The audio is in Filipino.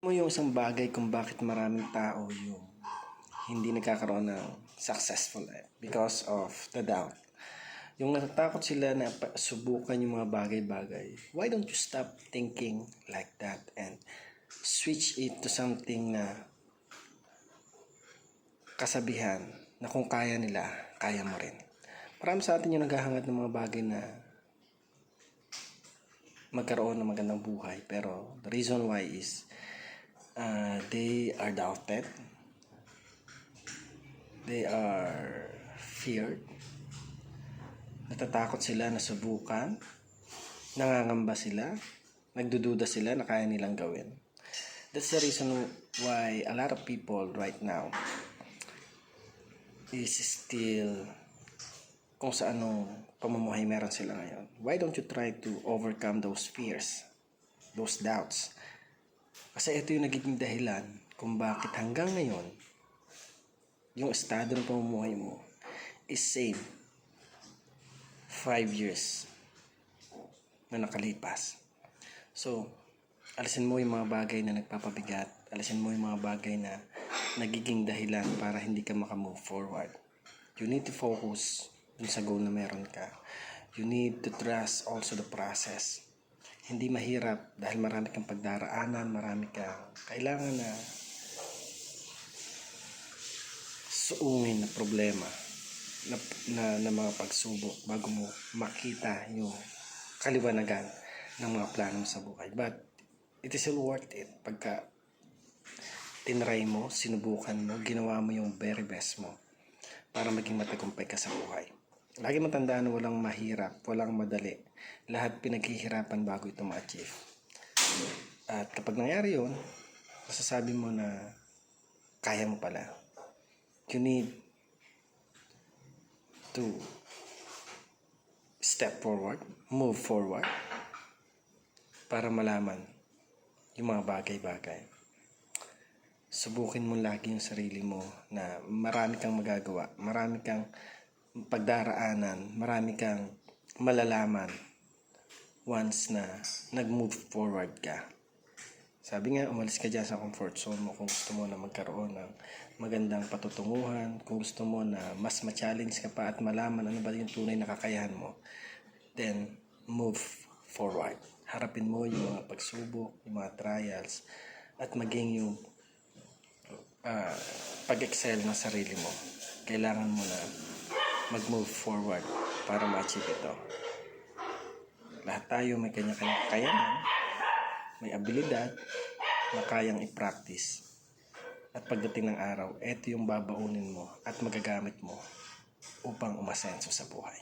mo yung isang bagay kung bakit maraming tao yung hindi nagkakaroon ng successful life because of the doubt. Yung natatakot sila na subukan yung mga bagay-bagay. Why don't you stop thinking like that and switch it to something na kasabihan na kung kaya nila, kaya mo rin. Marami sa atin yung naghahangad ng mga bagay na magkaroon ng magandang buhay. Pero the reason why is they are doubted. They are feared. Natatakot sila na subukan. Nangangamba sila. Nagdududa sila na kaya nilang gawin. That's the reason why a lot of people right now is still kung sa anong pamumuhay meron sila ngayon. Why don't you try to overcome those fears, those doubts? Kasi ito yung nagiging dahilan kung bakit hanggang ngayon yung estado ng pamumuhay mo is same 5 years na nakalipas. So, alisin mo yung mga bagay na nagpapabigat. Alisin mo yung mga bagay na nagiging dahilan para hindi ka makamove forward. You need to focus dun sa goal na meron ka. You need to trust also the process. Hindi mahirap dahil marami kang pagdaraanan, marami kang kailangan na suungin na problema na mga pagsubok bago mo makita yung kaliwanagan ng mga plano sa buhay. But it is still worth it pagka tinry mo, sinubukan mo, ginawa mo yung very best mo para maging matagumpay ka sa buhay. Lagi mo tandaan na walang mahirap, walang madali. Lahat pinaghihirapan bago ito ma-achieve. At kapag nangyari yun, masasabi mo na kaya mo pala. You need to step forward, move forward para malaman yung mga bagay-bagay. Subukin mo lagi yung sarili mo na marami kang magagawa, marami kang pagdaraanan, marami kang malalaman once na nag-move forward ka. Sabi nga, umalis ka dyan sa comfort zone mo kung gusto mo na magkaroon ng magandang patutunguhan, kung gusto mo na mas ma-challenge ka pa at malaman ano ba yung tunay na kakayahan mo, then move forward. Harapin mo yung mga pagsubok, yung mga trials, at maging yung pag-excel ng sarili mo. Kailangan mo na mag-move forward para ma-achieve ito. Lahat tayo may kanya-kanya kakayahan, may abilidad na kayang i-practice. At pagdating ng araw, ito yung babaunin mo at magagamit mo upang umasenso sa buhay.